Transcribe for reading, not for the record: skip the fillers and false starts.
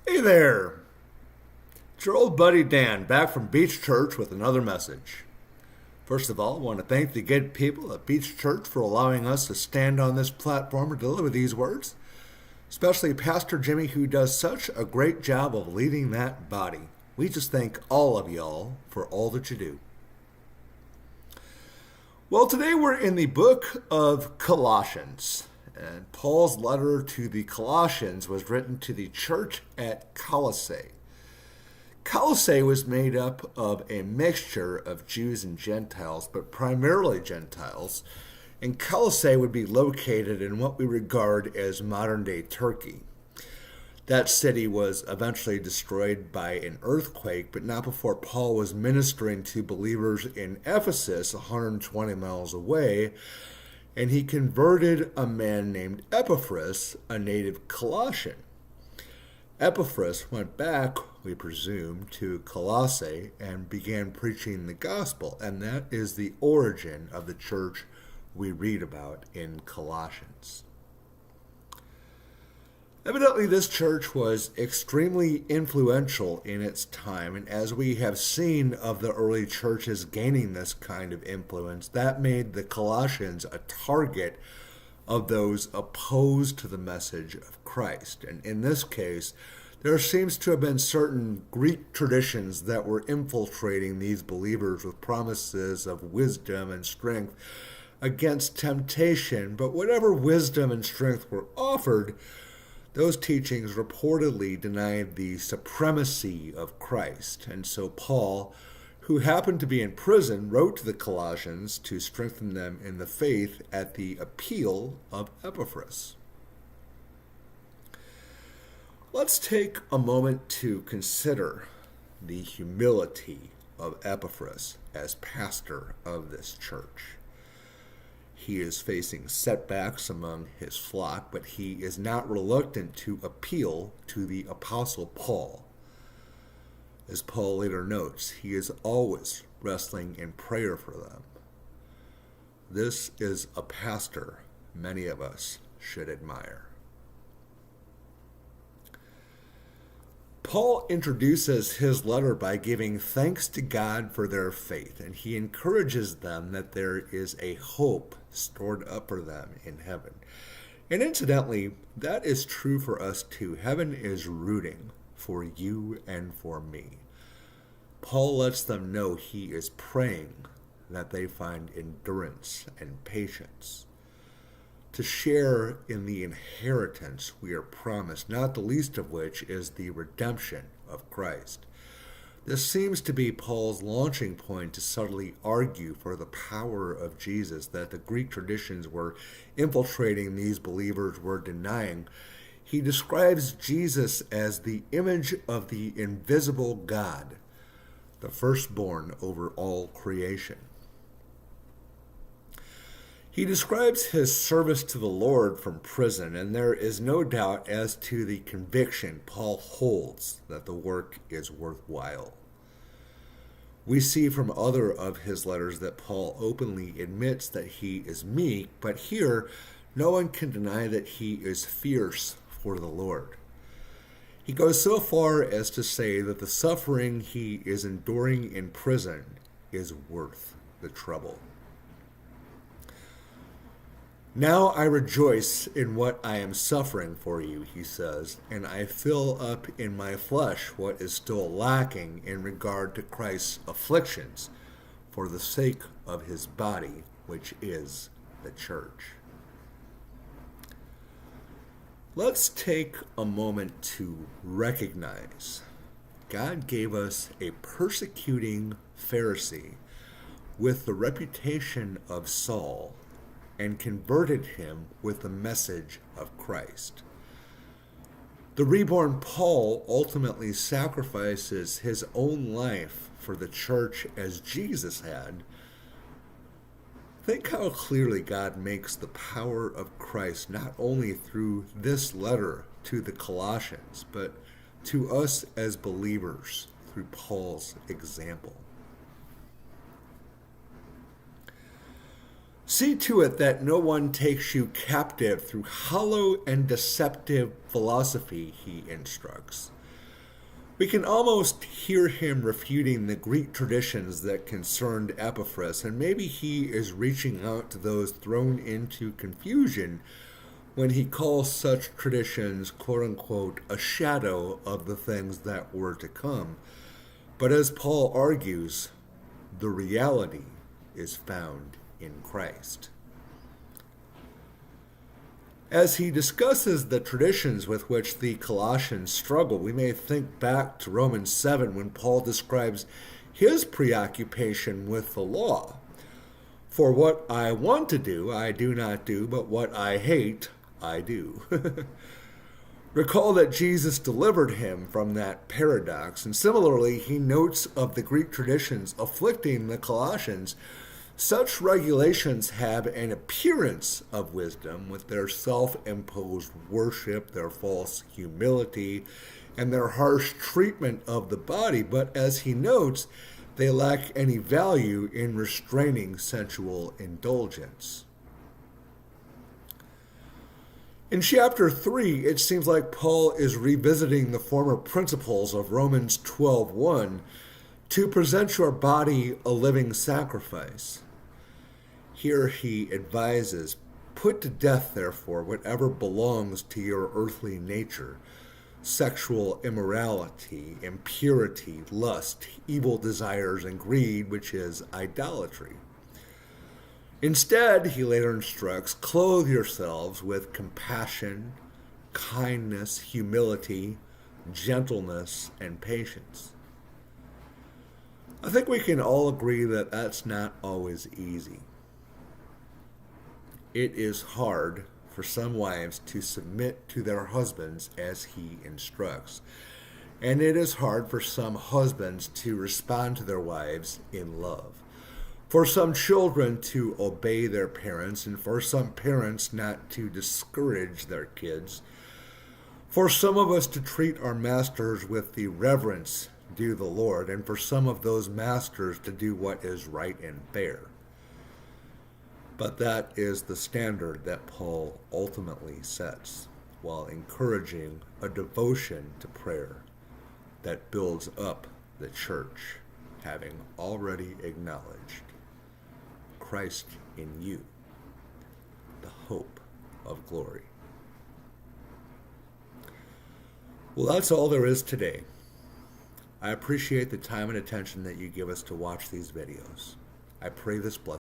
Hey there! It's your old buddy Dan back from Beach Church with another message. First of all, I want to thank the good people at Beach Church for allowing us to stand on this platform and deliver these words, especially Pastor Jimmy, who does such a great job of leading that body. We just thank all of y'all for all that you do. Well, today we're in the book of Colossians. And Paul's letter to the Colossians was written to the church at Colossae. Colossae was made up of a mixture of Jews and Gentiles, but primarily Gentiles. And Colossae would be located in what we regard as modern-day Turkey. That city was eventually destroyed by an earthquake, but not before Paul was ministering to believers in Ephesus, 120 miles away, and he converted a man named Epaphras, a native Colossian. Epaphras went back, we presume, to Colossae and began preaching the gospel, and that is the origin of the church we read about in Colossians. Evidently, this church was extremely influential in its time, and as we have seen of the early churches gaining this kind of influence, that made the Colossians a target of those opposed to the message of Christ. And in this case, there seems to have been certain Greek traditions that were infiltrating these believers with promises of wisdom and strength against temptation, but whatever wisdom and strength were offered, those teachings reportedly denied the supremacy of Christ. And so Paul, who happened to be in prison, wrote to the Colossians to strengthen them in the faith at the appeal of Epaphras. Let's take a moment to consider the humility of Epaphras as pastor of this church. He is facing setbacks among his flock, but he is not reluctant to appeal to the Apostle Paul. As Paul later notes, he is always wrestling in prayer for them. This is a pastor many of us should admire. Paul introduces his letter by giving thanks to God for their faith, and he encourages them that there is a hope stored up for them in heaven. And incidentally, that is true for us too. Heaven is rooting for you and for me. Paul lets them know he is praying that they find endurance and patience to share in the inheritance we are promised, not the least of which is the redemption of Christ. This seems to be Paul's launching point to subtly argue for the power of Jesus that the Greek traditions were infiltrating these believers were denying. He describes Jesus as the image of the invisible God, the firstborn over all creation. He describes his service to the Lord from prison, and there is no doubt as to the conviction Paul holds that the work is worthwhile. We see from other of his letters that Paul openly admits that he is meek, but here no one can deny that he is fierce for the Lord. He goes so far as to say that the suffering he is enduring in prison is worth the trouble. Now I rejoice in what I am suffering for you, he says, and I fill up in my flesh what is still lacking in regard to Christ's afflictions for the sake of his body, which is the church. Let's take a moment to recognize God gave us a persecuting Pharisee with the reputation of Saul and converted him with the message of Christ. The reborn Paul ultimately sacrifices his own life for the church as Jesus had. Think how clearly God makes the power of Christ not only through this letter to the Colossians, but to us as believers through Paul's example. See to it that no one takes you captive through hollow and deceptive philosophy, he instructs. We can almost hear him refuting the Greek traditions that concerned Epaphras, and maybe he is reaching out to those thrown into confusion when he calls such traditions, quote unquote, a shadow of the things that were to come. But as Paul argues, the reality is found in Christ. As he discusses the traditions with which the Colossians struggle, we may think back to Romans 7 when Paul describes his preoccupation with the law. For what I want to do, I do not do, but what I hate, I do. Recall that Jesus delivered him from that paradox, and similarly, he notes of the Greek traditions afflicting the Colossians. Such regulations have an appearance of wisdom with their self-imposed worship, their false humility, and their harsh treatment of the body, but as he notes, they lack any value in restraining sensual indulgence. In chapter 3, it seems like Paul is revisiting the former principles of Romans 12:1 to present your body a living sacrifice. Here he advises, put to death, therefore, whatever belongs to your earthly nature, sexual immorality, impurity, lust, evil desires, and greed, which is idolatry. Instead, he later instructs, clothe yourselves with compassion, kindness, humility, gentleness, and patience. I think we can all agree that that's not always easy. It is hard for some wives to submit to their husbands as he instructs. And it is hard for some husbands to respond to their wives in love. For some children to obey their parents, and for some parents not to discourage their kids. For some of us to treat our masters with the reverence due the Lord, and for some of those masters to do what is right and fair. But that is the standard that Paul ultimately sets while encouraging a devotion to prayer that builds up the church, having already acknowledged Christ in you, the hope of glory. Well, that's all there is today. I appreciate the time and attention that you give us to watch these videos. I pray this blessing